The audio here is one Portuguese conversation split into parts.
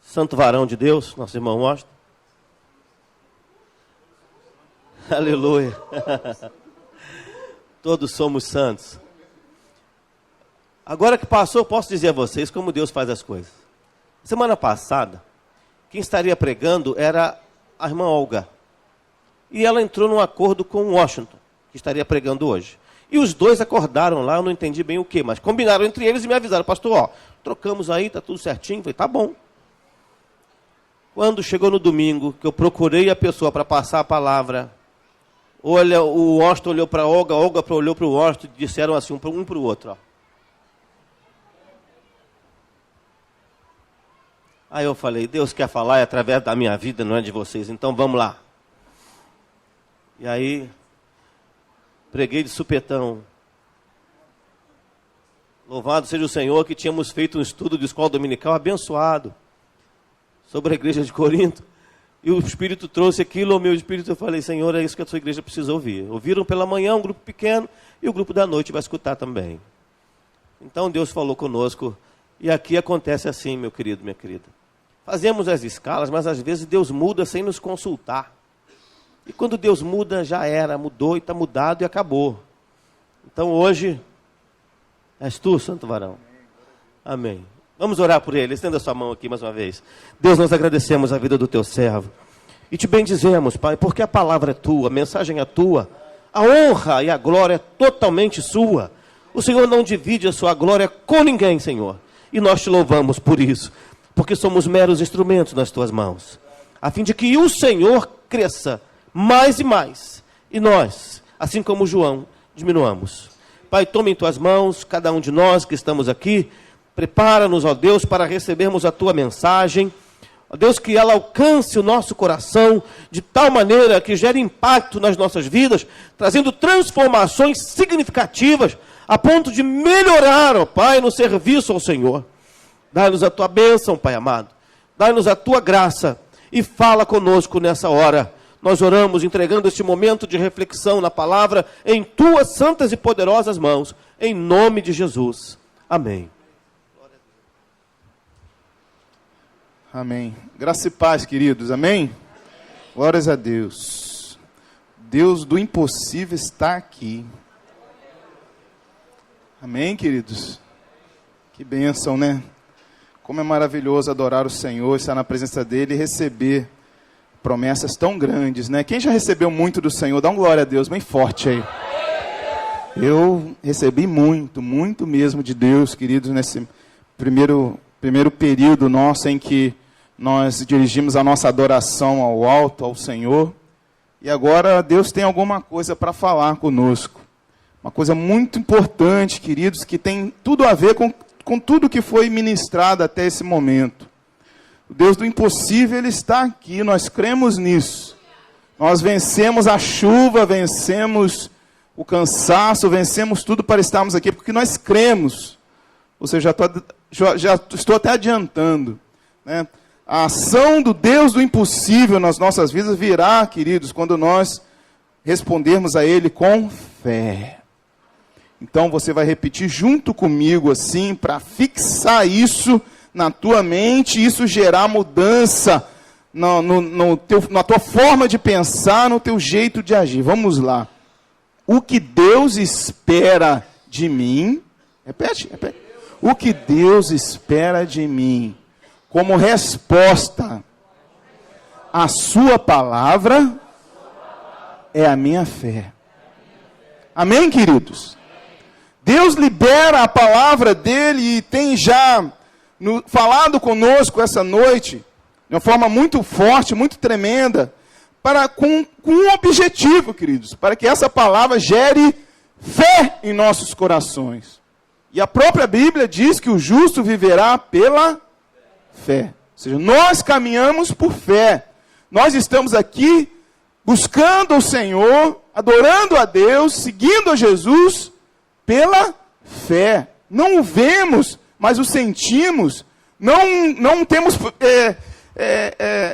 Santo varão de Deus, nosso irmão Washington. Aleluia. Todos somos santos. Agora que passou, eu posso dizer a vocês como Deus faz as coisas. Semana passada, quem estaria pregando era a irmã Olga. E ela entrou num acordo com o Washington, que estaria pregando hoje. E os dois acordaram lá, eu não entendi bem o quê, mas combinaram entre eles e me avisaram, pastor, ó, trocamos aí, tá tudo certinho. Eu falei, tá bom. Quando chegou no domingo, que eu procurei a pessoa para passar a palavra, olha, o Washington olhou para a Olga olhou para o Washington e disseram assim, um para o outro, ó. Aí eu falei, Deus quer falar através da minha vida, não é de vocês, então vamos lá. E aí, preguei de supetão. Louvado seja o Senhor que tínhamos feito um estudo de escola dominical abençoado sobre a igreja de Corinto. E o Espírito trouxe aquilo ao meu espírito. Eu falei, Senhor, é isso que a sua igreja precisa ouvir. Ouviram pela manhã um grupo pequeno e o grupo da noite vai escutar também. Então Deus falou conosco. E aqui acontece assim, meu querido, minha querida. Fazemos as escalas, mas às vezes Deus muda sem nos consultar. E quando Deus muda, já era, mudou e está mudado e acabou. Então hoje, és tu, santo varão. Amém. Vamos orar por ele. Estenda a sua mão aqui mais uma vez. Deus, nós agradecemos a vida do teu servo. E te bendizemos, Pai, porque a palavra é tua, a mensagem é tua. A honra e a glória é totalmente sua. O Senhor não divide a sua glória com ninguém, Senhor. E nós te louvamos por isso. Porque somos meros instrumentos nas tuas mãos. A fim de que o Senhor cresça mais e mais. E nós, assim como João, diminuamos. Pai, tome em tuas mãos cada um de nós que estamos aqui. Prepara-nos, ó Deus, para recebermos a tua mensagem. Ó Deus, que ela alcance o nosso coração de tal maneira que gere impacto nas nossas vidas, trazendo transformações significativas a ponto de melhorar, ó Pai, no serviço ao Senhor. Dá-nos a tua bênção, Pai amado. Dá-nos a tua graça e fala conosco nessa hora. Nós oramos entregando este momento de reflexão na palavra em tuas santas e poderosas mãos, em nome de Jesus. Amém. Amém. Graça e paz, queridos. Amém? Glórias a Deus. Deus do impossível está aqui. Amém, queridos? Que bênção, né? Como é maravilhoso adorar o Senhor, estar na presença dEle e receber promessas tão grandes, né? Quem já recebeu muito do Senhor? Dá um glória a Deus bem forte aí. Eu recebi muito, muito mesmo de Deus, queridos, nesse primeiro período nosso em que nós dirigimos a nossa adoração ao alto, ao Senhor. E agora Deus tem alguma coisa para falar conosco. Uma coisa muito importante, queridos, que tem tudo a ver com tudo que foi ministrado até esse momento. O Deus do impossível, Ele está aqui, nós cremos nisso. Nós vencemos a chuva, vencemos o cansaço, vencemos tudo para estarmos aqui, porque nós cremos. Ou seja, já estou até adiantando, né? A ação do Deus do impossível nas nossas vidas virá, queridos, quando nós respondermos a Ele com fé. Então você vai repetir junto comigo assim, para fixar isso na tua mente, isso gerar mudança na tua forma de pensar, no teu jeito de agir. Vamos lá. O que Deus espera de mim, repete. O que Deus espera de mim, como resposta à sua palavra, é a minha fé. Amém, queridos? Deus libera a palavra dele e tem já falado conosco essa noite, de uma forma muito forte, muito tremenda, com um objetivo, queridos, para que essa palavra gere fé em nossos corações. E a própria Bíblia diz que o justo viverá pela fé. Ou seja, nós caminhamos por fé. Nós estamos aqui buscando o Senhor, adorando a Deus, seguindo a Jesus pela fé. Não o vemos, mas o sentimos. Não temos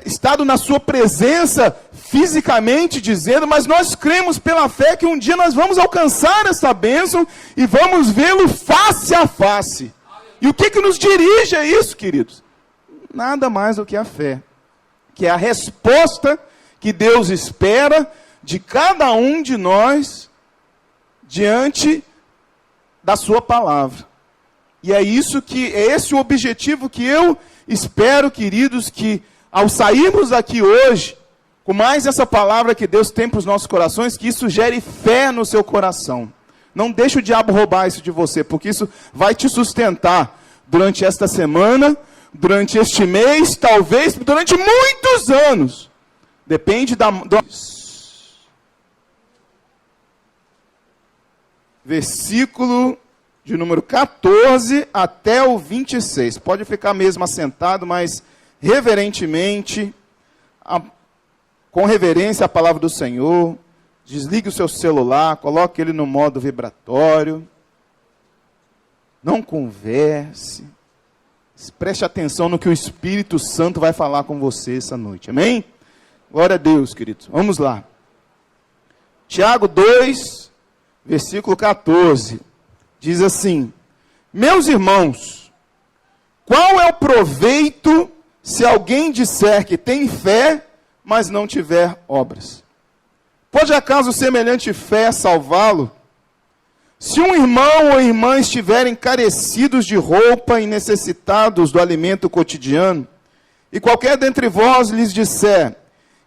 estado na sua presença fisicamente dizendo, mas nós cremos pela fé que um dia nós vamos alcançar essa bênção e vamos vê-lo face a face. E o que nos dirige a isso, queridos? nada mais do que a fé, que é a resposta que Deus espera de cada um de nós diante da sua palavra. E é esse o objetivo que eu espero, queridos, que ao sairmos aqui hoje, com mais essa palavra que Deus tem para os nossos corações, que isso gere fé no seu coração. Não deixe o diabo roubar isso de você, porque isso vai te sustentar durante esta semana, durante este mês, talvez durante muitos anos. Depende versículo de número 14 até o 26. Pode ficar mesmo assentado, mas reverentemente, com reverência à palavra do Senhor. Desligue o seu celular, coloque ele no modo vibratório. Não converse. Preste atenção no que o Espírito Santo vai falar com você essa noite. Amém? Glória a Deus, queridos. Vamos lá. Tiago 2, versículo 14. Diz assim: meus irmãos, qual é o proveito se alguém disser que tem fé, mas não tiver obras? Pode acaso semelhante fé salvá-lo? Se um irmão ou irmã estiverem carecidos de roupa e necessitados do alimento cotidiano, e qualquer dentre vós lhes disser: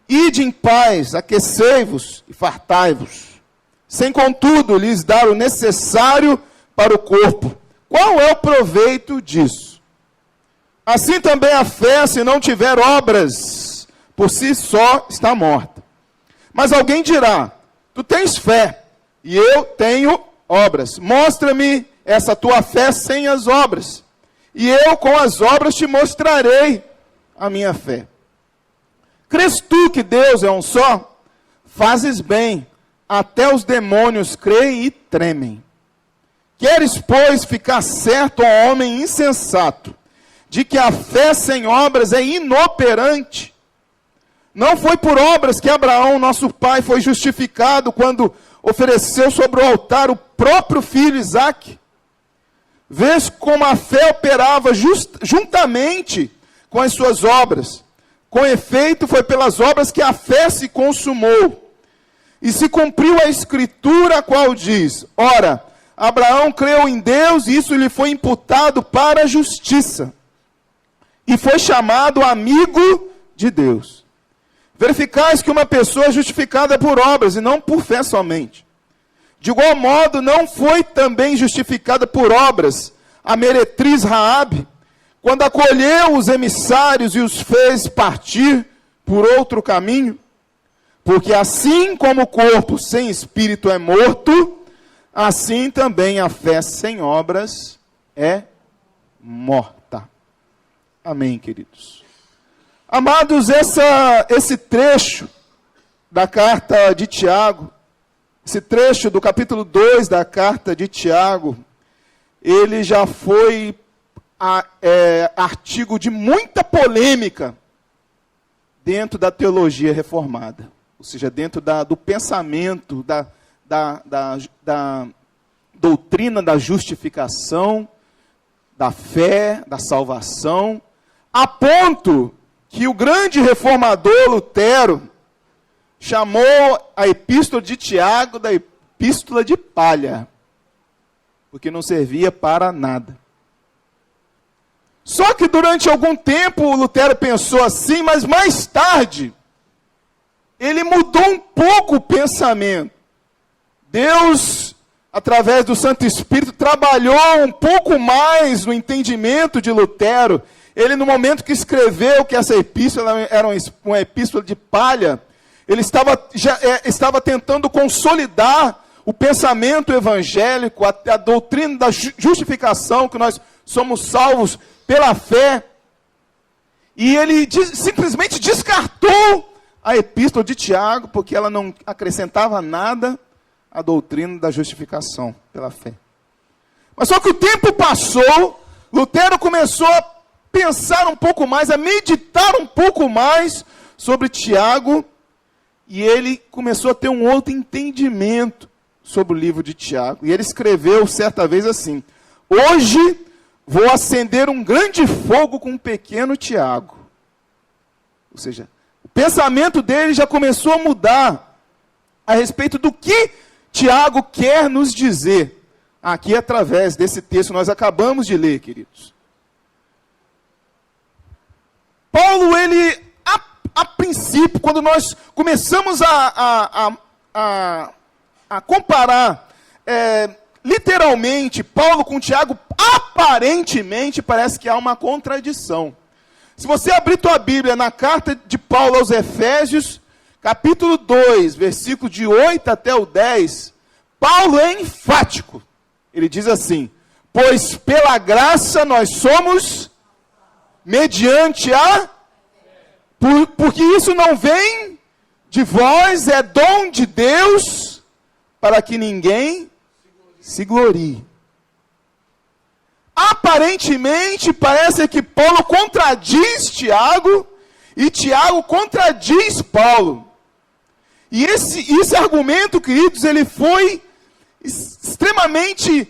ide em paz, aquecei-vos e fartai-vos, sem contudo lhes dar o necessário para o corpo, qual é o proveito disso? Assim também a fé, se não tiver obras, por si só está morta. Mas alguém dirá: tu tens fé, e eu tenho obras. Mostra-me essa tua fé sem as obras, e eu com as obras te mostrarei a minha fé. Crês tu que Deus é um só? Fazes bem, até os demônios creem e tremem. Queres, pois, ficar certo, ó homem insensato, de que a fé sem obras é inoperante? Não foi por obras que Abraão, nosso pai, foi justificado quando ofereceu sobre o altar o próprio filho Isaque? Vês como a fé operava juntamente com as suas obras. Com efeito, foi pelas obras que a fé se consumou. E se cumpriu a escritura, a qual diz: ora, Abraão creu em Deus, e isso lhe foi imputado para a justiça. E foi chamado amigo de Deus. Verificais que uma pessoa é justificada por obras, e não por fé somente. De igual modo, não foi também justificada por obras a meretriz Raabe, quando acolheu os emissários e os fez partir por outro caminho? Porque assim como o corpo sem espírito é morto, assim também a fé sem obras é morta. Amém, queridos. Amados, esse trecho da carta de Tiago, esse trecho do capítulo 2 da carta de Tiago, ele já foi artigo de muita polêmica dentro da teologia reformada. Ou seja, dentro do pensamento, da doutrina da justificação, da fé, da salvação, a ponto que o grande reformador Lutero chamou a epístola de Tiago da epístola de palha, porque não servia para nada. Só que durante algum tempo o Lutero pensou assim, mas mais tarde ele mudou um pouco o pensamento. Deus, através do Santo Espírito, trabalhou um pouco mais no entendimento de Lutero. Ele, no momento que escreveu que essa epístola era uma epístola de palha, ele estava tentando consolidar o pensamento evangélico, a doutrina da justificação, que nós somos salvos pela fé. E ele simplesmente descartou a epístola de Tiago, porque ela não acrescentava nada à doutrina da justificação pela fé. Mas só que o tempo passou, Lutero começou a pensar um pouco mais, a meditar um pouco mais sobre Tiago, e ele começou a ter um outro entendimento sobre o livro de Tiago. E ele escreveu certa vez assim: hoje vou acender um grande fogo com um pequeno Tiago. Ou seja, o pensamento dele já começou a mudar a respeito do que Tiago quer nos dizer aqui através desse texto que nós acabamos de ler, queridos. Paulo, ele, a princípio, quando nós começamos a comparar literalmente Paulo com Tiago, aparentemente parece que há uma contradição. Se você abrir tua Bíblia na carta de Paulo aos Efésios, capítulo 2, versículo de 8 até o 10, Paulo é enfático. Ele diz assim: pois pela graça nós somos mediante a... Porque isso não vem de vós, é dom de Deus, para que ninguém se glorie. Aparentemente, parece que Paulo contradiz Tiago, e Tiago contradiz Paulo. E esse argumento, queridos, ele foi extremamente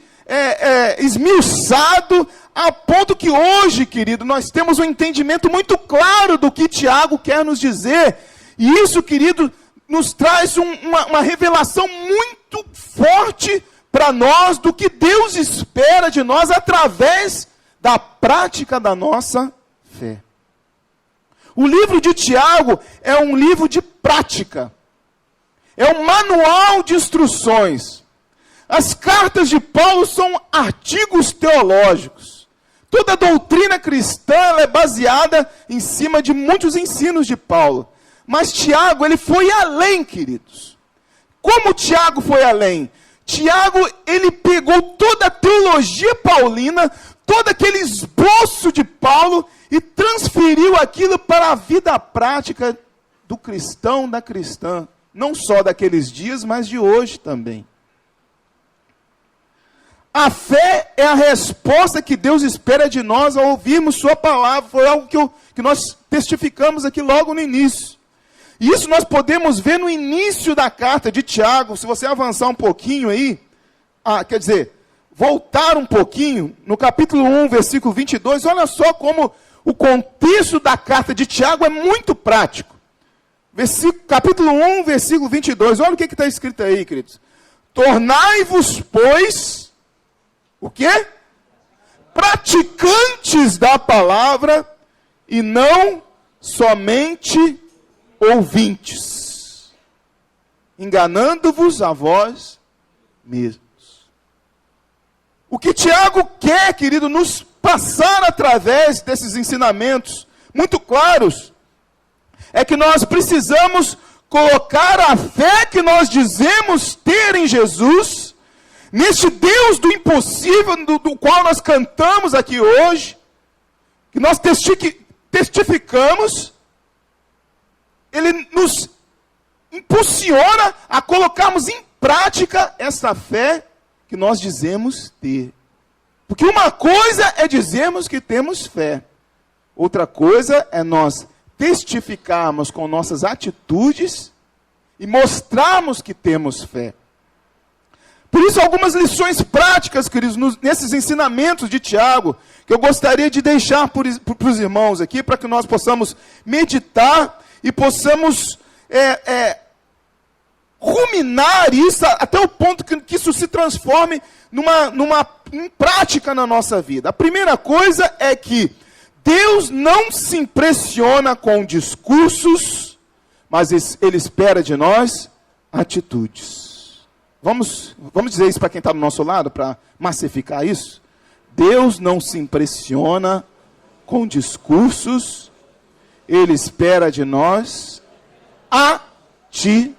esmiuçado, a ponto que hoje, querido, nós temos um entendimento muito claro do que Tiago quer nos dizer. E isso, querido, nos traz uma revelação muito forte para nós do que Deus espera de nós através da prática da nossa fé. O livro de Tiago é um livro de prática. É um manual de instruções. As cartas de Paulo são artigos teológicos. Toda a doutrina cristã é baseada em cima de muitos ensinos de Paulo. Mas Tiago, ele foi além, queridos. Como Tiago foi além? Tiago, ele pegou toda a teologia paulina, todo aquele esboço de Paulo, e transferiu aquilo para a vida prática do cristão, da cristã. Não só daqueles dias, mas de hoje também. A fé é a resposta que Deus espera de nós ao ouvirmos sua palavra. Foi algo que nós testificamos aqui logo no início. E isso nós podemos ver no início da carta de Tiago. Se você avançar um pouquinho aí, quer dizer, voltar um pouquinho, no capítulo 1, versículo 22, olha só como o contexto da carta de Tiago é muito prático. Capítulo 1, versículo 22, olha o que está escrito aí, queridos. Tornai-vos, pois, o quê? Praticantes da palavra e não somente ouvintes, enganando-vos a vós mesmos. O que Tiago quer, querido, nos passar através desses ensinamentos muito claros, é que nós precisamos colocar a fé que nós dizemos ter em Jesus, neste Deus do impossível, do qual nós cantamos aqui hoje, que nós testificamos. Ele nos impulsiona a colocarmos em prática essa fé que nós dizemos ter. Porque uma coisa é dizermos que temos fé. Outra coisa é nós testificarmos com nossas atitudes e mostrarmos que temos fé. Por isso, algumas lições práticas, queridos, nesses ensinamentos de Tiago, que eu gostaria de deixar para os irmãos aqui, para que nós possamos meditar e possamos ruminar isso até o ponto que isso se transforme em prática na nossa vida. A primeira coisa é que Deus não se impressiona com discursos, mas Ele espera de nós atitudes. Vamos dizer isso para quem está do nosso lado, para massificar isso? Deus não se impressiona com discursos, Ele espera de nós atitudes.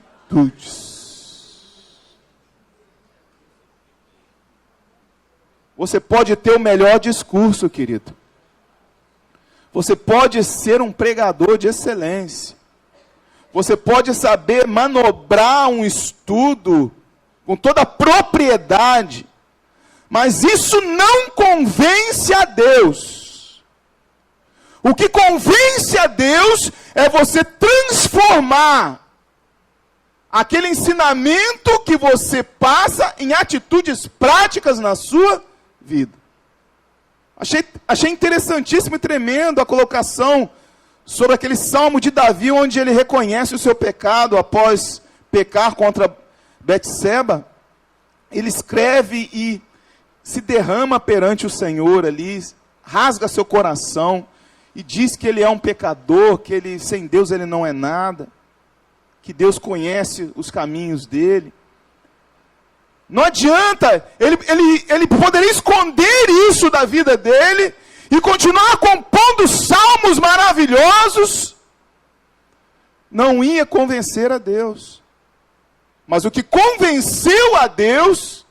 Você pode ter o melhor discurso, querido. Você pode ser um pregador de excelência. Você pode saber manobrar um estudo com toda a propriedade. Mas isso não convence a Deus. O que convence a Deus é você transformar aquele ensinamento que você passa em atitudes práticas na sua vida. Achei interessantíssimo e tremendo a colocação sobre aquele salmo de Davi, onde ele reconhece o seu pecado após pecar contra Betseba. Ele escreve e se derrama perante o Senhor ali, rasga seu coração e diz que ele é um pecador, que ele, sem Deus ele não é nada, que Deus conhece os caminhos dele. Não adianta, ele poderia esconder isso da vida dele e continuar compondo salmos maravilhosos, não ia convencer a Deus. Mas o que convenceu a Deus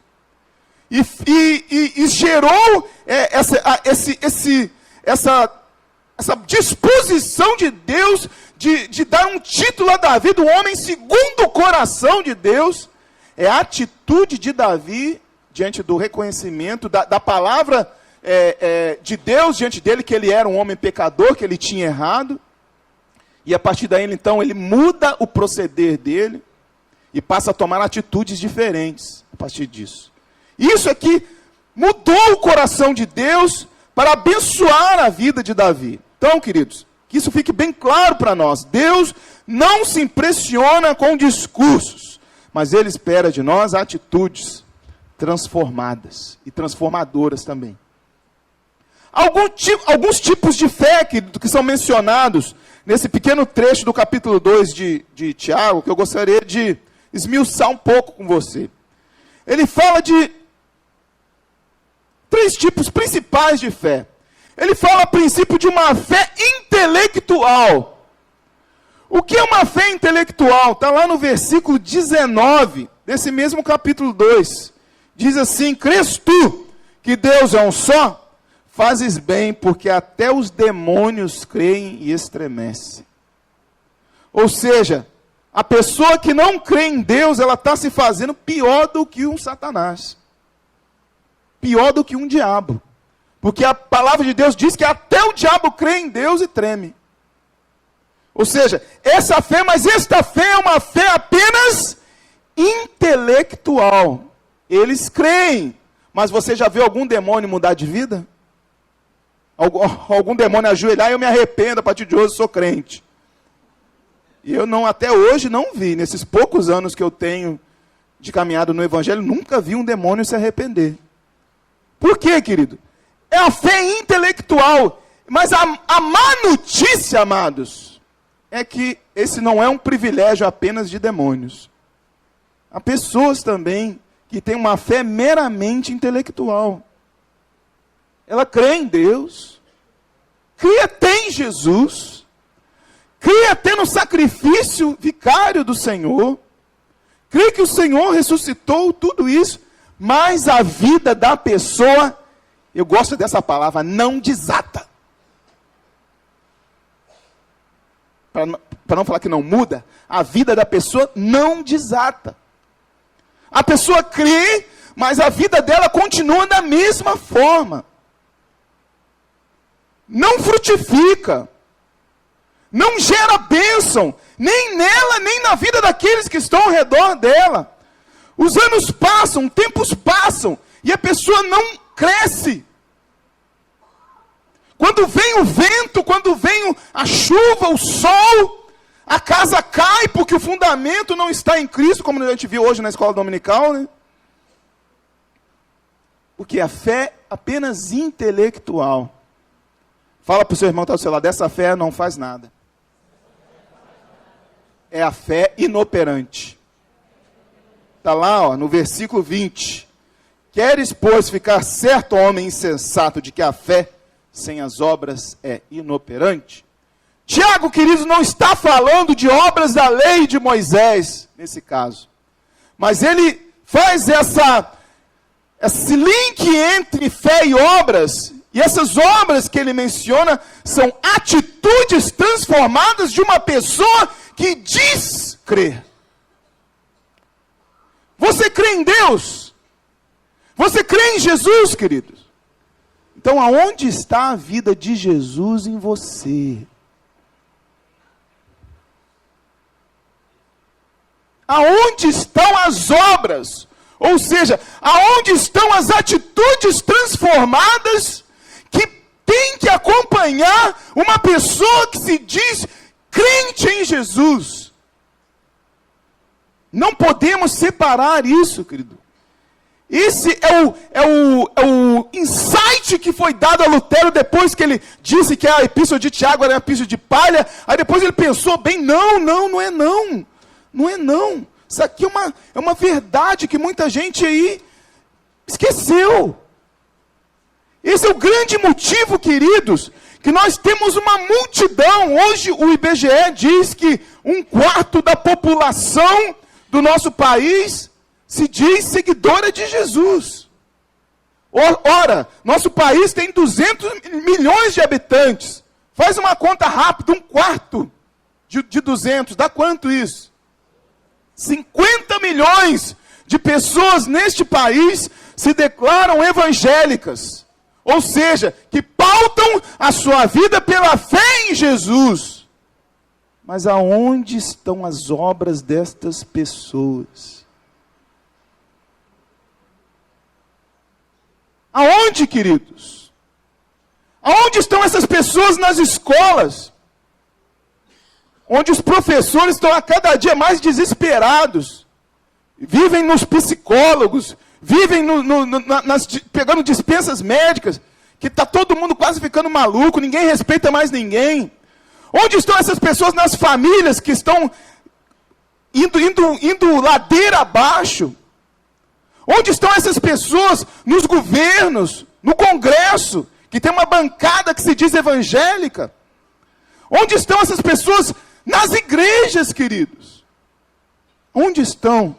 e gerou essa disposição de Deus de dar um título a Davi, do homem segundo o coração de Deus, é a atitude de Davi diante do reconhecimento da palavra de Deus diante dele, que ele era um homem pecador, que ele tinha errado. E a partir daí, então, ele muda o proceder dele e passa a tomar atitudes diferentes a partir disso. Isso aqui mudou o coração de Deus para abençoar a vida de Davi. Então, queridos, que isso fique bem claro para nós. Deus não se impressiona com discursos, mas Ele espera de nós atitudes transformadas e transformadoras também. Alguns tipos de fé que são mencionados nesse pequeno trecho do capítulo 2 de Tiago, que eu gostaria de esmiuçar um pouco com você. Ele fala de 3 tipos principais de fé. Ele fala a princípio de uma fé intelectual. O que é uma fé intelectual? Está lá no versículo 19, desse mesmo capítulo 2. Diz assim: crês tu que Deus é um só? Fazes bem, porque até os demônios creem e estremecem. Ou seja, a pessoa que não crê em Deus, ela está se fazendo pior do que um Satanás. Pior do que um diabo. Porque a palavra de Deus diz que até o diabo crê em Deus e treme. Ou seja, essa fé, mas esta fé é uma fé apenas intelectual. Eles creem. Mas você já viu algum demônio mudar de vida? Algum demônio ajoelhar e eu me arrependo, a partir de hoje eu sou crente. E eu até hoje não vi, nesses poucos anos que eu tenho de caminhada no Evangelho, nunca vi um demônio se arrepender. Por quê, querido? É a fé intelectual. Mas a má notícia, amados, é que esse não é um privilégio apenas de demônios. Há pessoas também que têm uma fé meramente intelectual. Ela crê em Deus, crê até em Jesus, crê até no sacrifício vicário do Senhor, crê que o Senhor ressuscitou tudo isso, mas a vida da pessoa, eu gosto dessa palavra, não desata. Para não falar que não muda, a vida da pessoa não desata. A pessoa crê, mas a vida dela continua da mesma forma. Não frutifica, não gera bênção, nem nela, nem na vida daqueles que estão ao redor dela. Os anos passam, tempos passam, e a pessoa não cresce. Quando vem o vento, quando vem a chuva, o sol, a casa cai porque o fundamento não está em Cristo, como a gente viu hoje na escola dominical, né? Porque a fé apenas intelectual. Fala para o seu irmão que está do seu lado, dessa fé não faz nada. É a fé inoperante. Está lá, no versículo 20. Queres, pois, ficar certo, homem insensato, de que a fé sem as obras é inoperante? Tiago, queridos, não está falando de obras da lei de Moisés, nesse caso. Mas ele faz esse link entre fé e obras. E essas obras que ele menciona são atitudes transformadas de uma pessoa que diz crer. Você crê em Deus? Você crê em Jesus, queridos? Então, aonde está a vida de Jesus em você? Aonde estão as obras? Ou seja, aonde estão as atitudes transformadas que tem que acompanhar uma pessoa que se diz crente em Jesus. Não podemos separar isso, querido. Esse é o insight que foi dado a Lutero depois que ele disse que a epístola de Tiago era uma epístola de palha. Aí depois ele pensou bem, não é não. Não é não. Isso aqui é uma verdade que muita gente aí esqueceu. Esse é o grande motivo, queridos, que nós temos uma multidão. Hoje o IBGE diz que 1/4 da população do nosso país se diz seguidora de Jesus. Ora, nosso país tem 200 milhões de habitantes. Faz uma conta rápida, 1/4 de 200, dá quanto isso? 50 milhões de pessoas neste país se declaram evangélicas. Ou seja, que pautam a sua vida pela fé em Jesus. Mas aonde estão as obras destas pessoas? Aonde, queridos? Aonde estão essas pessoas nas escolas? Onde os professores estão a cada dia mais desesperados. Vivem nos psicólogos, vivem pegando dispensas médicas, que está todo mundo quase ficando maluco, ninguém respeita mais ninguém. Onde estão essas pessoas nas famílias que estão indo ladeira abaixo? Onde estão essas pessoas nos governos, no Congresso, que tem uma bancada que se diz evangélica? Onde estão essas pessoas nas igrejas, queridos? Onde estão?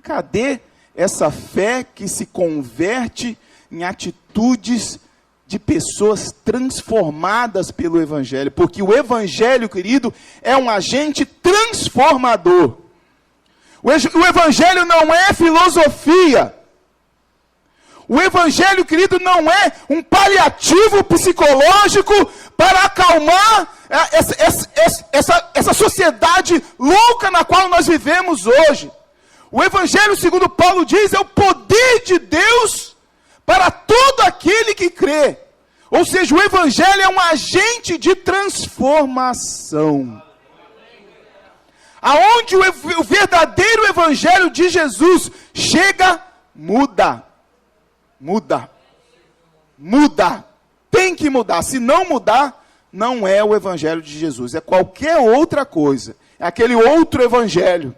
Cadê essa fé que se converte em atitudes de pessoas transformadas pelo Evangelho? Porque o Evangelho, querido, é um agente transformador. O Evangelho não é filosofia. O Evangelho, querido, não é um paliativo psicológico para acalmar essa sociedade louca na qual nós vivemos hoje. O Evangelho, segundo Paulo diz, é o poder de Deus para todo aquele que crê. Ou seja, o Evangelho é um agente de transformação. Aonde o verdadeiro Evangelho de Jesus chega, muda. Muda. Muda. Tem que mudar. Se não mudar, não é o Evangelho de Jesus. É qualquer outra coisa. É aquele outro Evangelho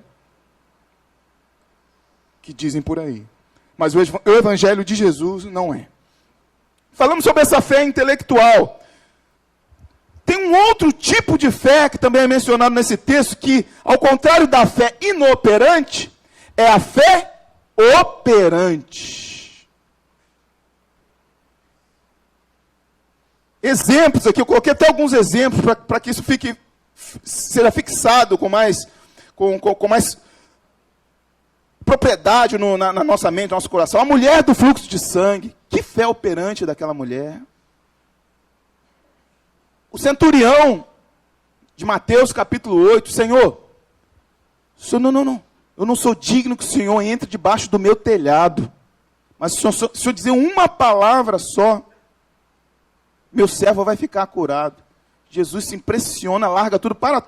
que dizem por aí. Mas o Evangelho de Jesus não é. Falamos sobre essa fé intelectual. Tem um outro tipo de fé que também é mencionado nesse texto, que, ao contrário da fé inoperante, é a fé operante. Exemplos aqui, eu coloquei até alguns exemplos para que isso seja fixado com mais propriedade na nossa mente, no nosso coração. A mulher do fluxo de sangue, que fé operante daquela mulher. O centurião de Mateus capítulo 8, Senhor, não, eu não sou digno que o Senhor entre debaixo do meu telhado, mas se o Senhor dizer uma palavra só, meu servo vai ficar curado. Jesus se impressiona, larga tudo, para.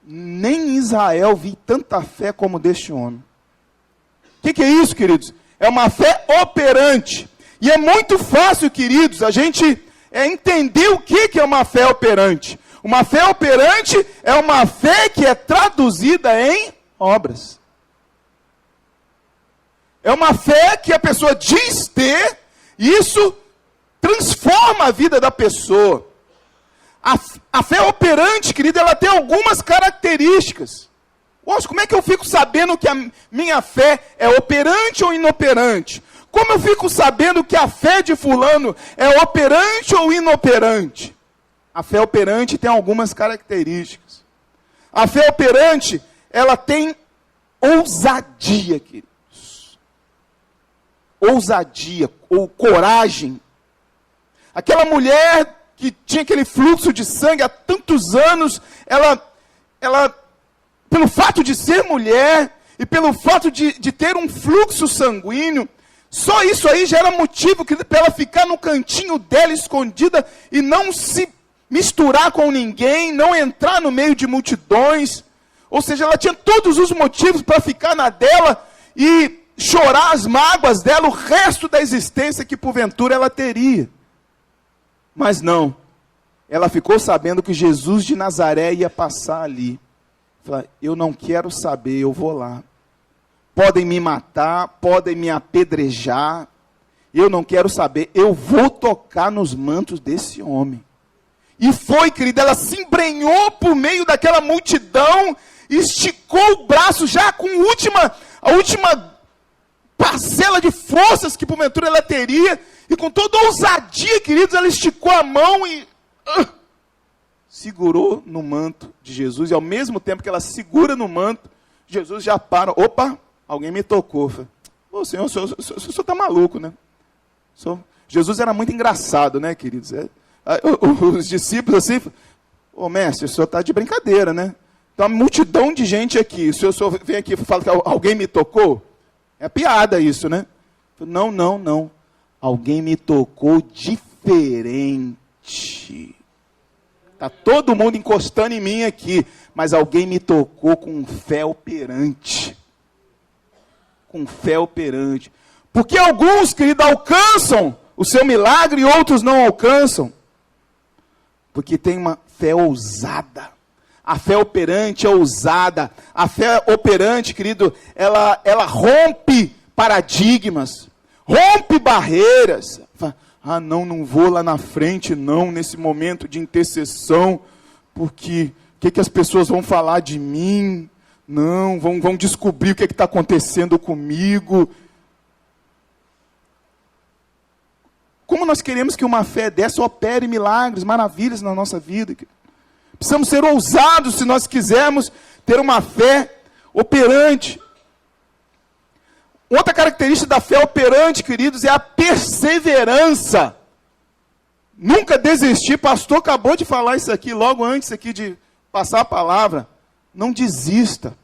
Nem em Israel vi tanta fé como deste homem. O que é isso, queridos? É uma fé operante. E é muito fácil, queridos, a gente entender o que é uma fé operante. Uma fé operante é uma fé que é traduzida em obras. É uma fé que a pessoa diz ter, e isso transforma a vida da pessoa. A fé operante, querido, ela tem algumas características. Poxa, como é que eu fico sabendo que a minha fé é operante ou inoperante? Como eu fico sabendo que a fé de fulano é operante ou inoperante? A fé operante tem algumas características. A fé operante, ela tem ousadia, queridos. Ousadia ou coragem. Aquela mulher que tinha aquele fluxo de sangue há tantos anos, ela pelo fato de ser mulher e pelo fato de ter um fluxo sanguíneo, Só isso aí já era motivo, querido, para ela ficar no cantinho dela, escondida, e não se misturar com ninguém, não entrar no meio de multidões. Ou seja, ela tinha todos os motivos para ficar na dela e chorar as mágoas dela o resto da existência que porventura ela teria. Mas não, ela ficou sabendo que Jesus de Nazaré ia passar ali. Falei, eu não quero saber, eu vou lá. Podem me matar, podem me apedrejar, eu não quero saber, eu vou tocar nos mantos desse homem. E foi, querida, ela se embrenhou por meio daquela multidão, esticou o braço já com a última parcela de forças que porventura ela teria, e com toda ousadia, queridos, ela esticou a mão e segurou no manto de Jesus, e ao mesmo tempo que ela segura no manto, Jesus já para, opa, alguém me tocou. Ô Senhor, o senhor está maluco, né? Jesus era muito engraçado, né, queridos? Os discípulos assim, ô mestre, o senhor está de brincadeira, né? Tem uma multidão de gente aqui, o senhor vem aqui e fala que alguém me tocou? É piada isso, né? Não. Alguém me tocou diferente. Está todo mundo encostando em mim aqui, mas alguém me tocou com fé operante. Com fé operante. Porque alguns, querido, alcançam o seu milagre e outros não alcançam. Porque tem uma fé ousada. A fé operante é ousada. A fé operante, querido, ela rompe paradigmas, rompe barreiras. Ah, não vou lá na frente, não, nesse momento de intercessão, porque o que as pessoas vão falar de mim? Não, vão descobrir o que está acontecendo comigo. Como nós queremos que uma fé dessa opere milagres, maravilhas na nossa vida? Precisamos ser ousados se nós quisermos ter uma fé operante. Outra característica da fé operante, queridos, é a perseverança. Nunca desistir. Pastor acabou de falar isso aqui, logo antes aqui de passar a palavra. Não desista.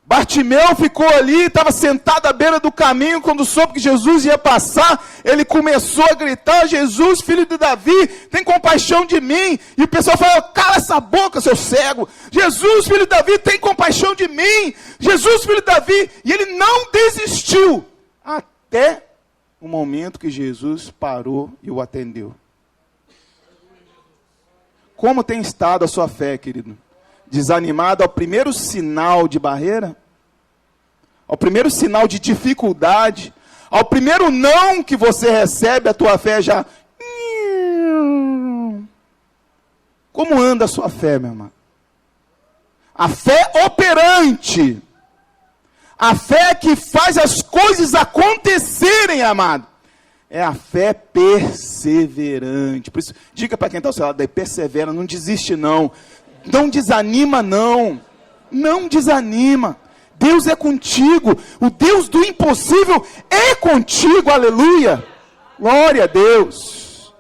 Bartimeu ficou ali, estava sentado à beira do caminho, quando soube que Jesus ia passar, ele começou a gritar, Jesus, filho de Davi, tem compaixão de mim. E o pessoal falou, cala essa boca, seu cego. Jesus, filho de Davi, tem compaixão de mim. Jesus, filho de Davi. E ele não desistiu, até o momento que Jesus parou e o atendeu. Como tem estado a sua fé, querido? Desanimado ao primeiro sinal de barreira? Ao primeiro sinal de dificuldade? Ao primeiro não que você recebe, a tua fé já... Como anda a sua fé, meu irmão? A fé operante. A fé que faz as coisas acontecerem, amado. É a fé perseverante. Por isso, diga para quem está ao seu lado, daí, persevera, não desiste não. Não desanima não. Não desanima. Deus é contigo. O Deus do impossível é contigo. Aleluia. Glória a Deus.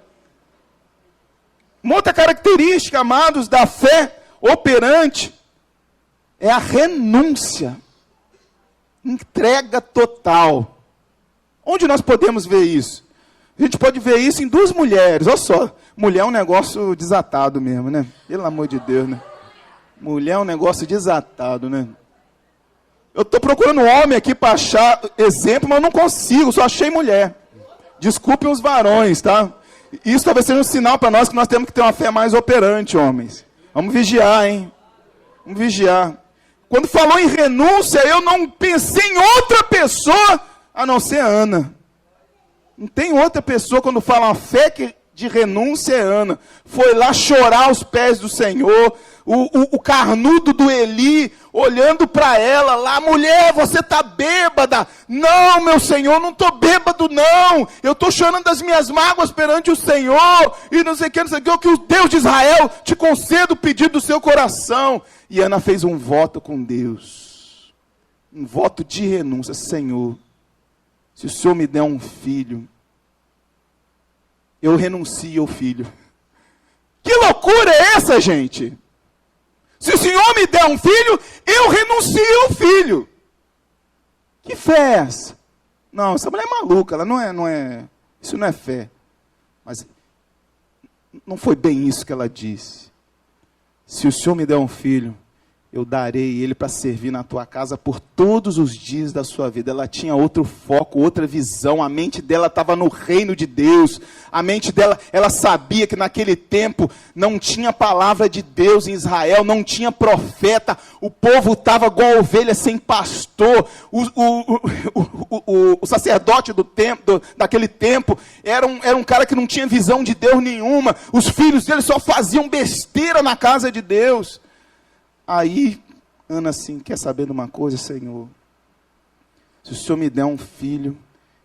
Uma outra característica, amados, da fé operante é a renúncia. Entrega total. Onde nós podemos ver isso? A gente pode ver isso em duas mulheres. Olha só. Mulher é um negócio desatado mesmo, né? Pelo amor de Deus, né? Mulher é um negócio desatado, né? Eu estou procurando um homem aqui para achar exemplo, mas eu não consigo, só achei mulher. Desculpem os varões, tá? Isso talvez seja um sinal para nós que nós temos que ter uma fé mais operante, homens. Vamos vigiar, hein? Vamos vigiar. Quando falou em renúncia, eu não pensei em outra pessoa a não ser Ana. Não tem outra pessoa quando fala uma fé de renúncia é Ana. Foi lá chorar aos pés do Senhor. O carnudo do Eli, olhando para ela lá, mulher, você está bêbada. Não, meu Senhor, não estou bêbado não. Eu estou chorando das minhas mágoas perante o Senhor. E não sei o que, que o Deus de Israel te conceda o pedido do seu coração. E Ana fez um voto com Deus. Um voto de renúncia. Senhor, se o Senhor me der um filho, eu renuncio ao filho. Que loucura é essa, gente? Se o Senhor me der um filho, eu renuncio ao filho. Que fé é essa? Não, essa mulher é maluca, ela não é, isso não é fé. Mas não foi bem isso que ela disse. Se o Senhor me der um filho, eu darei ele para servir na tua casa por todos os dias da sua vida. Ela tinha outro foco, outra visão. A mente dela estava no reino de Deus. A mente dela, ela sabia que naquele tempo não tinha palavra de Deus em Israel, não tinha profeta. O povo estava igual ovelha sem pastor. O sacerdote daquele tempo era um cara que não tinha visão de Deus nenhuma. Os filhos dele só faziam besteira na casa de Deus. Aí, Ana assim, quer saber de uma coisa, Senhor? Se o Senhor me der um filho,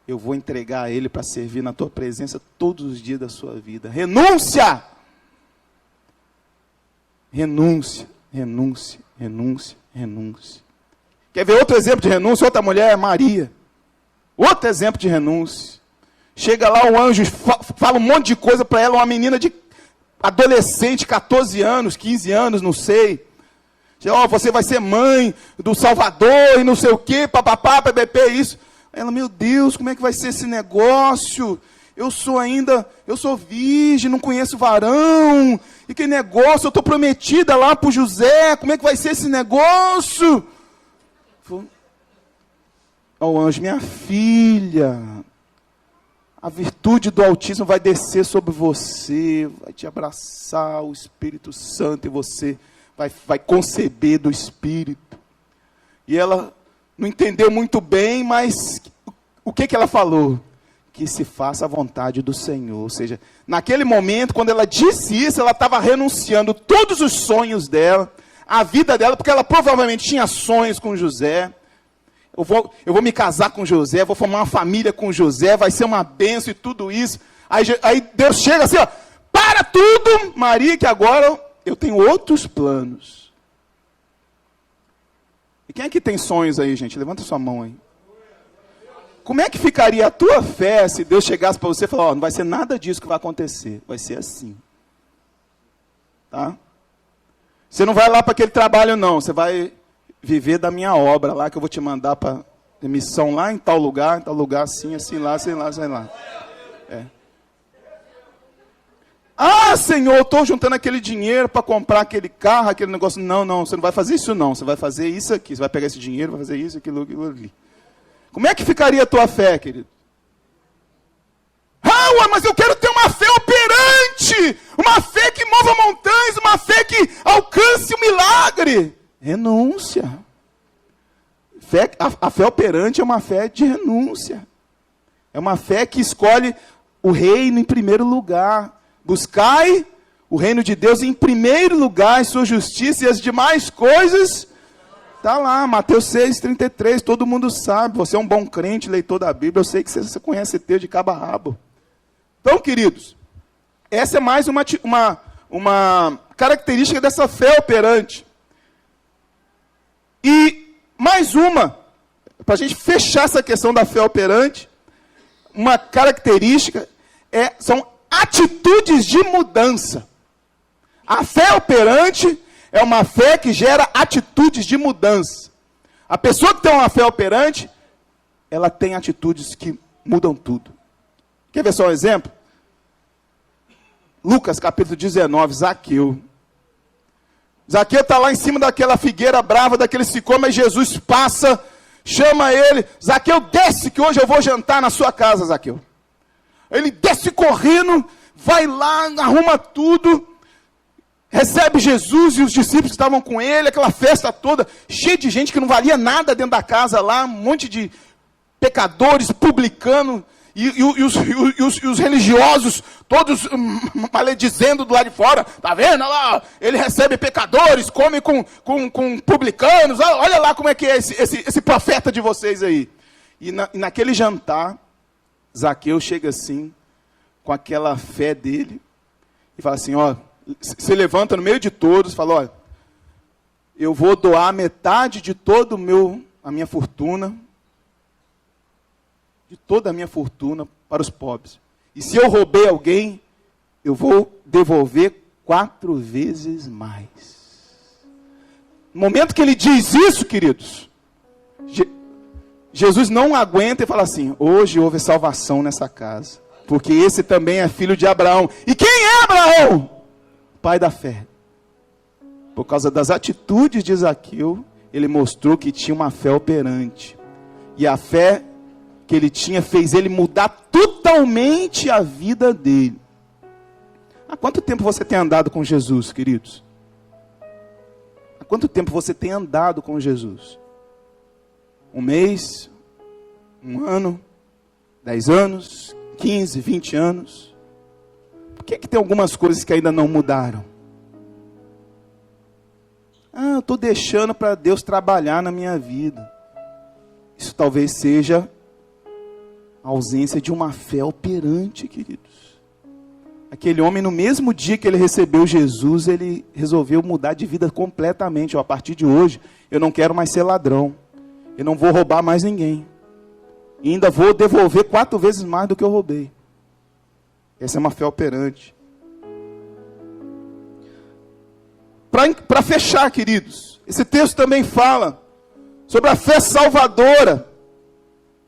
eu vou entregar ele para servir na tua presença todos os dias da sua vida. Renúncia! Renúncia, renúncia, renúncia, renúncia. Quer ver outro exemplo de renúncia? Outra mulher, Maria. Outro exemplo de renúncia. Chega lá o anjo, fala um monte de coisa para ela, uma menina de adolescente, 14 anos, 15 anos, não sei. Você vai ser mãe do Salvador e não sei o quê, papapá, ppp, isso. Ela, meu Deus, como é que vai ser esse negócio? Eu sou virgem, não conheço varão. E que negócio, eu estou prometida lá para o José, como é que vai ser esse negócio? O anjo, minha filha, a virtude do Altíssimo vai descer sobre você, vai te abraçar, o Espírito Santo, e você vai conceber do Espírito. E ela não entendeu muito bem, mas o que ela falou? Que se faça a vontade do Senhor. Ou seja, naquele momento, quando ela disse isso, ela estava renunciando todos os sonhos dela, a vida dela, porque ela provavelmente tinha sonhos com José. Eu vou me casar com José, vou formar uma família com José, vai ser uma bênção e tudo isso. Aí Deus chega assim, ó, para tudo, Maria, que agora eu tenho outros planos. E quem é que tem sonhos aí, gente? Levanta sua mão aí. Como é que ficaria a tua fé se Deus chegasse para você e falar, não vai ser nada disso que vai acontecer, vai ser assim. Tá? Você não vai lá para aquele trabalho não, você vai viver da minha obra lá, que eu vou te mandar para missão lá em tal lugar, assim, assim lá, sei lá, sei lá. Ah, Senhor, eu estou juntando aquele dinheiro para comprar aquele carro, aquele negócio. Não, você não vai fazer isso não. Você vai fazer isso aqui. Você vai pegar esse dinheiro, vai fazer isso, aquilo ali. Como é que ficaria a tua fé, querido? Ah, mas eu quero ter uma fé operante. Uma fé que mova montanhas, uma fé que alcance o milagre. Renúncia. A fé operante é uma fé de renúncia. É uma fé que escolhe o reino em primeiro lugar. Buscai o reino de Deus em primeiro lugar, em sua justiça, e as demais coisas, está lá, Mateus 6,33, todo mundo sabe, você é um bom crente, leitor da Bíblia, eu sei que você conhece esse texto de cabo a rabo. Então, queridos, essa é mais uma característica dessa fé operante. E mais uma, para a gente fechar essa questão da fé operante, uma característica são atitudes de mudança. A fé operante é uma fé que gera atitudes de mudança. A pessoa que tem uma fé operante, ela tem atitudes que mudam tudo. Quer ver só um exemplo? Lucas capítulo 19, Zaqueu. Zaqueu está lá em cima daquela figueira brava, daquele sicômoro, mas Jesus passa, chama ele, Zaqueu, desce que hoje eu vou jantar na sua casa, Zaqueu. Ele desce correndo, vai lá, arruma tudo, recebe Jesus e os discípulos que estavam com ele, aquela festa toda, cheia de gente que não valia nada dentro da casa lá, um monte de pecadores, publicanos, e os religiosos, todos maledizendo do lado de fora, tá vendo? Olha lá, ele recebe pecadores, come com publicanos, olha lá como é que é esse profeta de vocês aí. E naquele jantar, Zaqueu chega assim, com aquela fé dele, e fala assim, ó, se levanta no meio de todos, fala, ó, eu vou doar metade de toda a minha fortuna, para os pobres. E se eu roubei alguém, eu vou devolver 4 vezes mais. No momento que ele diz isso, queridos, Jesus não aguenta e fala assim: hoje houve salvação nessa casa, porque esse também é filho de Abraão. E quem é Abraão? Pai da fé. Por causa das atitudes de Zaqueu, ele mostrou que tinha uma fé operante. E a fé que ele tinha fez ele mudar totalmente a vida dele. Há quanto tempo você tem andado com Jesus, queridos? Há quanto tempo você tem andado com Jesus? 1 mês? 1 ano? 10 anos? 15, 20 anos? Por que tem algumas coisas que ainda não mudaram? Eu estou deixando para Deus trabalhar na minha vida. Isso talvez seja a ausência de uma fé operante, queridos. Aquele homem, no mesmo dia que ele recebeu Jesus, ele resolveu mudar de vida completamente. A partir de hoje, eu não quero mais ser ladrão. Eu não vou roubar mais ninguém. E ainda vou devolver 4 vezes mais do que eu roubei. Essa é uma fé operante. Para fechar, queridos, esse texto também fala sobre a fé salvadora,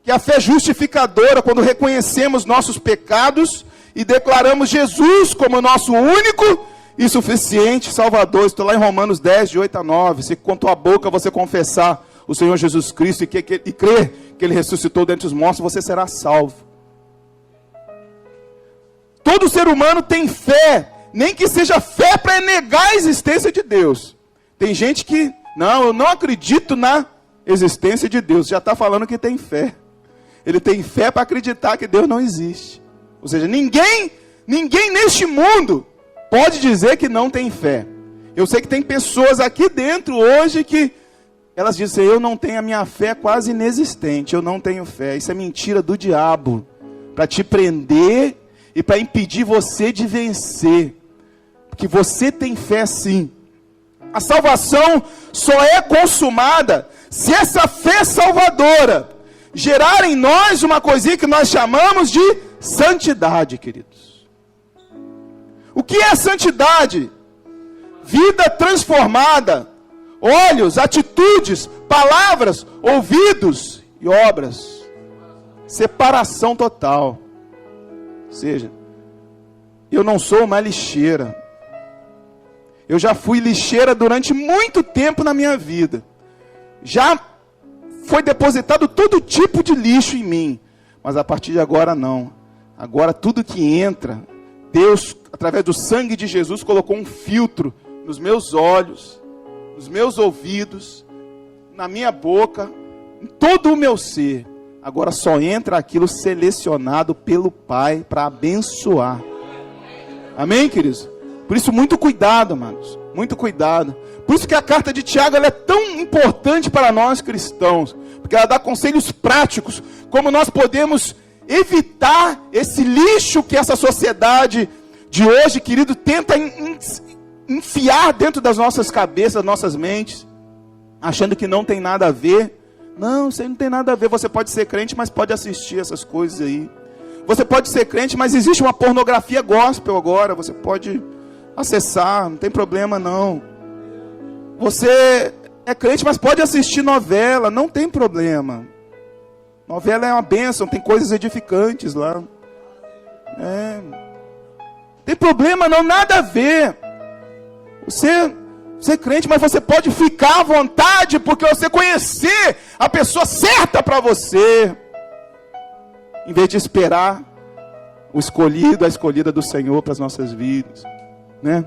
que é a fé justificadora, quando reconhecemos nossos pecados e declaramos Jesus como nosso único e suficiente Salvador. Estou lá em Romanos 10, de 8 a 9. Se com tua boca você confessar o Senhor Jesus Cristo e crer que Ele ressuscitou dentre os mortos, você será salvo. Todo ser humano tem fé, nem que seja fé para negar a existência de Deus. Tem gente que, não, eu não acredito na existência de Deus. Já está falando que tem fé. Ele tem fé para acreditar que Deus não existe. Ou seja, ninguém neste mundo pode dizer que não tem fé. Eu sei que tem pessoas aqui dentro hoje que elas dizem: eu não tenho, a minha fé é quase inexistente, eu não tenho fé. Isso é mentira do diabo, para te prender e para impedir você de vencer. Porque você tem fé sim. A salvação só é consumada se essa fé salvadora gerar em nós uma coisinha que nós chamamos de santidade, queridos. O que é santidade? Vida transformada, olhos, atitudes, palavras, ouvidos e obras. Separação total. Ou seja, eu não sou uma lixeira. Eu já fui lixeira durante muito tempo na minha vida. Já foi depositado todo tipo de lixo em mim. Mas a partir de agora não. Agora tudo que entra, Deus, através do sangue de Jesus, colocou um filtro nos meus olhos, nos meus ouvidos, na minha boca, em todo o meu ser. Agora só entra aquilo selecionado pelo Pai para abençoar. Amém, queridos? Por isso, muito cuidado, amados. Muito cuidado. Por isso que a carta de Tiago ela é tão importante para nós cristãos. Porque ela dá conselhos práticos. Como nós podemos evitar esse lixo que essa sociedade de hoje, querido, tenta enfiar dentro das nossas cabeças, das nossas mentes. Achando que não tem nada a ver. Não, isso aí não tem nada a ver. Você pode ser crente, mas pode assistir essas coisas aí. Você pode ser crente, mas existe uma pornografia gospel agora. Você pode acessar, não tem problema não. Você é crente, mas pode assistir novela, não tem problema. Novela é uma bênção, tem coisas edificantes lá. Tem problema não, nada a ver. Você é crente, mas você pode ficar à vontade, porque você conhecer a pessoa certa para você, em vez de esperar o escolhido, a escolhida do Senhor para as nossas vidas, né?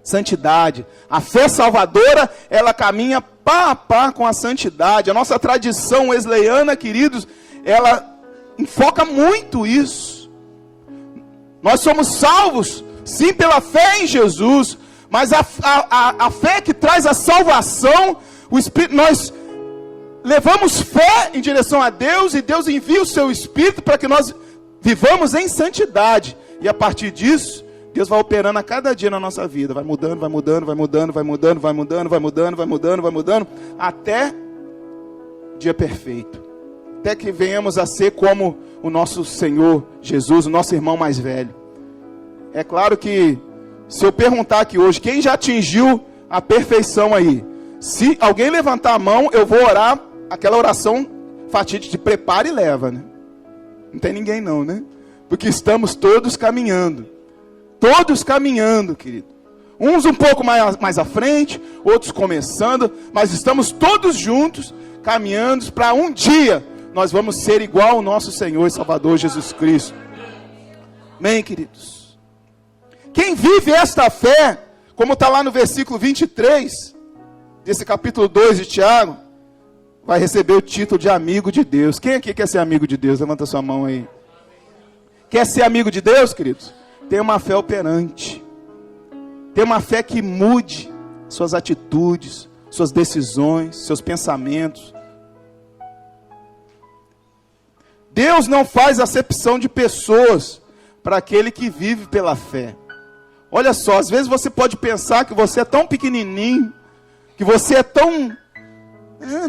Santidade, a fé salvadora, ela caminha pá a pá com a santidade. A nossa tradição wesleyana, queridos, ela enfoca muito isso. Nós somos salvos, sim, pela fé em Jesus, mas a fé que traz a salvação, o Espírito, nós levamos fé em direção a Deus, e Deus envia o seu Espírito para que nós vivamos em santidade. E a partir disso, Deus vai operando a cada dia na nossa vida. Vai mudando, vai mudando, vai mudando, vai mudando, vai mudando, vai mudando, vai mudando, vai mudando, até o dia perfeito. Até que venhamos a ser como o nosso Senhor Jesus, o nosso irmão mais velho. É claro que, se eu perguntar aqui hoje, quem já atingiu a perfeição aí? Se alguém levantar a mão, eu vou orar aquela oração fatídico de prepara e leva, né? Não tem ninguém não, né? Porque estamos todos caminhando. Todos caminhando, querido. Uns um pouco mais à frente, outros começando, mas estamos todos juntos, caminhando para um dia nós vamos ser igual ao nosso Senhor e Salvador Jesus Cristo. Amém, queridos? Quem vive esta fé, como está lá no versículo 23, desse capítulo 2 de Tiago, vai receber o título de amigo de Deus. Quem aqui quer ser amigo de Deus? Levanta sua mão aí. Quer ser amigo de Deus, queridos? Tem uma fé operante. Tem uma fé que mude suas atitudes, suas decisões, seus pensamentos. Deus não faz acepção de pessoas para aquele que vive pela fé. Olha só, às vezes você pode pensar que você é tão pequenininho, que você é tão...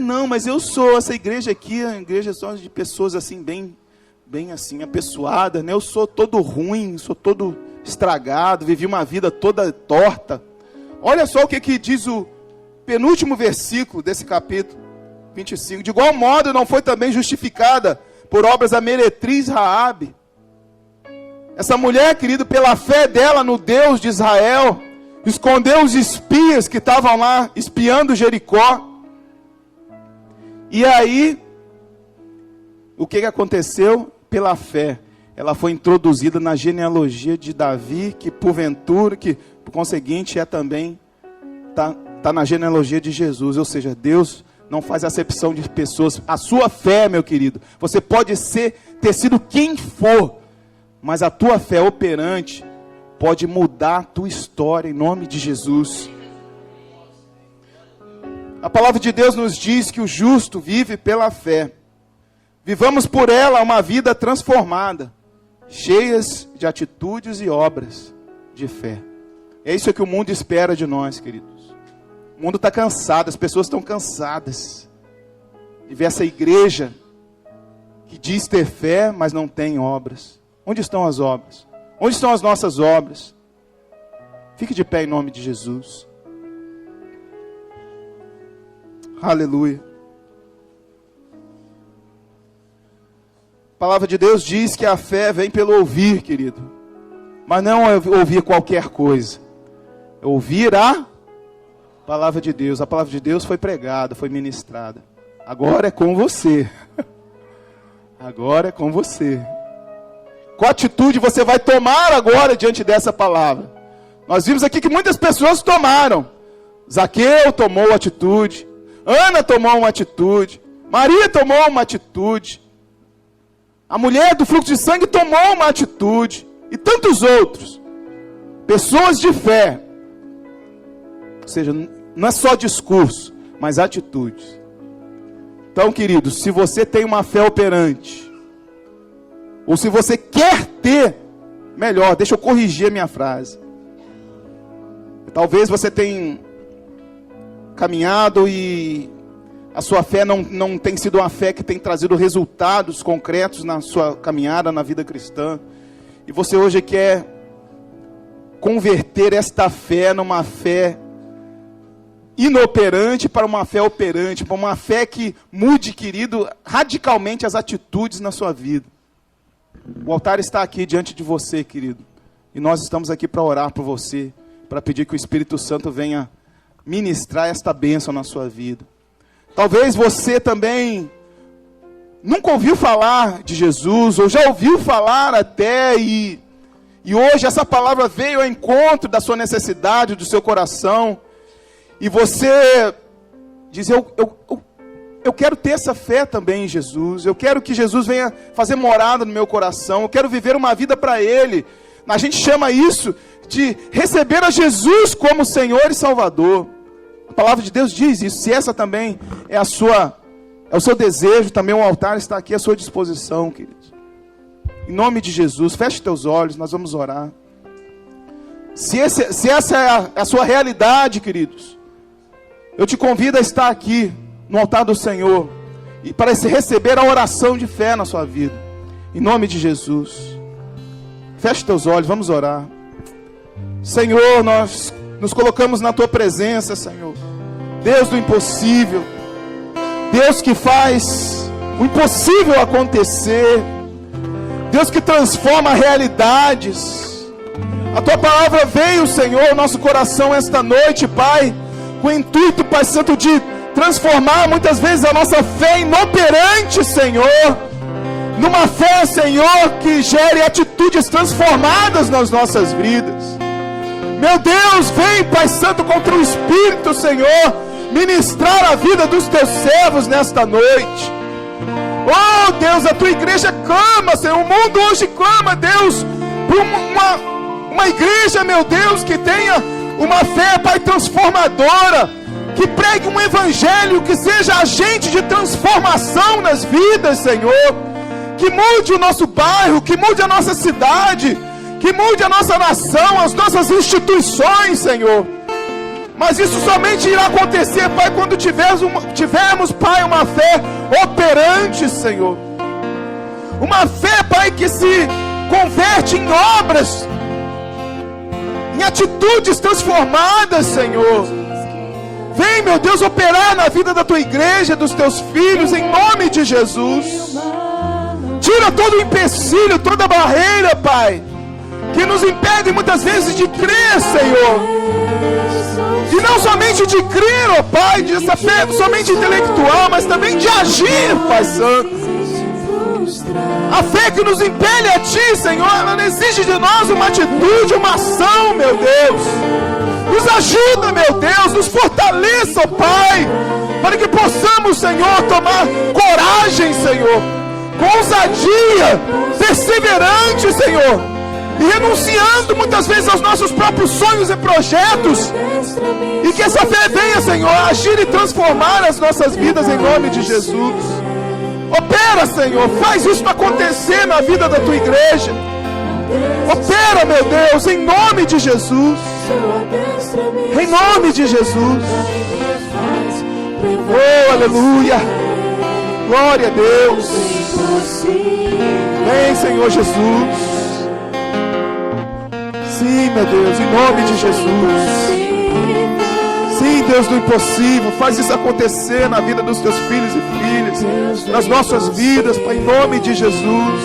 não, mas eu sou, essa igreja aqui, a igreja só de pessoas assim, bem assim, apessoadas, né? Eu sou todo ruim, sou todo estragado, vivi uma vida toda torta. Olha só o que diz o penúltimo versículo desse capítulo 25. De igual modo não foi também justificada por obras a meretriz Raabe. Essa mulher, querido, pela fé dela no Deus de Israel, escondeu os espias que estavam lá espiando Jericó. E aí, o que aconteceu? Pela fé, ela foi introduzida na genealogia de Davi, que porventura, que por conseguinte também tá na genealogia de Jesus. Ou seja, Deus não faz acepção de pessoas. A sua fé, meu querido, você pode ter sido quem for, mas a tua fé operante pode mudar a tua história em nome de Jesus. A palavra de Deus nos diz que o justo vive pela fé. Vivamos por ela uma vida transformada, cheias de atitudes e obras de fé. É isso que o mundo espera de nós, queridos. O mundo está cansado, as pessoas estão cansadas de ver essa igreja que diz ter fé, mas não tem obras. Onde estão as obras? Onde estão as nossas obras? Fique de pé em nome de Jesus. Aleluia. A palavra de Deus diz que a fé vem pelo ouvir, querido. Mas não é ouvir qualquer coisa. É ouvir a palavra de Deus. A palavra de Deus foi pregada, foi ministrada. Agora é com você. Agora é com você. Qual atitude você vai tomar agora diante dessa palavra? Nós vimos aqui que muitas pessoas tomaram. Zaqueu tomou atitude. Ana tomou uma atitude. Maria tomou uma atitude. A mulher do fluxo de sangue tomou uma atitude. E tantos outros. Pessoas de fé. Ou seja, não é só discurso, mas atitudes. Então, queridos, se você tem uma fé operante, ou se você quer ter, melhor, deixa eu corrigir a minha frase. Talvez você tenha caminhado e a sua fé não tem sido uma fé que tem trazido resultados concretos na sua caminhada, na vida cristã. E você hoje quer converter esta fé numa fé inoperante para uma fé operante, para uma fé que mude, querido, radicalmente as atitudes na sua vida. O altar está aqui diante de você, querido. E nós estamos aqui para orar por você, para pedir que o Espírito Santo venha ministrar esta bênção na sua vida. Talvez você também nunca ouviu falar de Jesus, ou já ouviu falar até, e hoje essa palavra veio ao encontro da sua necessidade, do seu coração, e você diz, eu quero ter essa fé também em Jesus, eu quero que Jesus venha fazer morada no meu coração, eu quero viver uma vida para Ele. A gente chama isso de receber a Jesus como Senhor e Salvador. A palavra de Deus diz isso. Se essa também é o seu desejo, também o altar está aqui à sua disposição, queridos. Em nome de Jesus, feche teus olhos, nós vamos orar. Se essa é a sua realidade, queridos, eu te convido a estar aqui no altar do Senhor e para receber a oração de fé na sua vida. Em nome de Jesus. Feche teus olhos, vamos orar. Senhor, nós nos colocamos na tua presença, Senhor. Deus do impossível. Deus que faz o impossível acontecer. Deus que transforma realidades. A tua palavra veio, Senhor, ao nosso coração esta noite, Pai, com o intuito, Pai Santo, de transformar muitas vezes a nossa fé inoperante, Senhor, numa fé, Senhor, que gere atitudes transformadas nas nossas vidas. Meu Deus, vem, Pai Santo, com o teu Espírito, Senhor, ministrar a vida dos teus servos nesta noite. Oh Deus, a tua igreja clama, Senhor, o mundo hoje clama, Deus, por uma igreja, meu Deus, que tenha uma fé, Pai, transformadora, que pregue um evangelho, que seja agente de transformação nas vidas, Senhor, que mude o nosso bairro, que mude a nossa cidade, que mude a nossa nação, as nossas instituições, Senhor. Mas isso somente irá acontecer, Pai, quando tivermos, Pai, uma fé operante, Senhor. Uma fé, Pai, que se converte em obras, em atitudes transformadas, Senhor. Vem, meu Deus, operar na vida da tua igreja, dos teus filhos, em nome de Jesus. Tira todo o empecilho, toda barreira, Pai, que nos impede muitas vezes de crer, Senhor. E não somente de crer, ó Pai, dessa fé somente intelectual, mas também de agir, Pai Santo. A fé que nos impele a Ti, Senhor, ela exige de nós uma atitude, uma ação, meu Deus. Nos ajuda, meu Deus, nos fortaleça, ó Pai, para que possamos, Senhor, tomar coragem, Senhor, com ousadia, perseverante, Senhor, e renunciando muitas vezes aos nossos próprios sonhos e projetos, e que essa fé venha, Senhor, a agir e transformar as nossas vidas em nome de Jesus. Opera, Senhor, faz isso acontecer na vida da tua igreja. Opera, meu Deus, em nome de Jesus. Em nome de Jesus. Oh, aleluia. Glória a Deus. Vem, Senhor Jesus. Sim, meu Deus, em nome de Jesus. Sim, Deus do impossível, faz isso acontecer na vida dos teus filhos e filhas, nas nossas vidas, Pai, em nome de Jesus.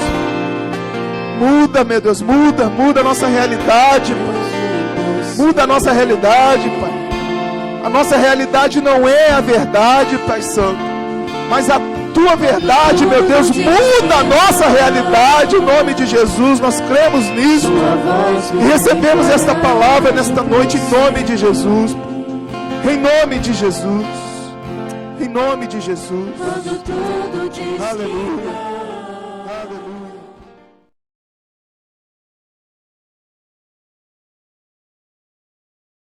Muda, meu Deus, muda a nossa realidade, Pai. Muda a nossa realidade, Pai. A nossa realidade não é a verdade, Pai Santo, mas a tua verdade, meu Deus, muda a nossa realidade, em nome de Jesus. Nós cremos nisso e recebemos esta palavra nesta noite, em nome de Jesus. Em nome de Jesus. Em nome de Jesus. Aleluia.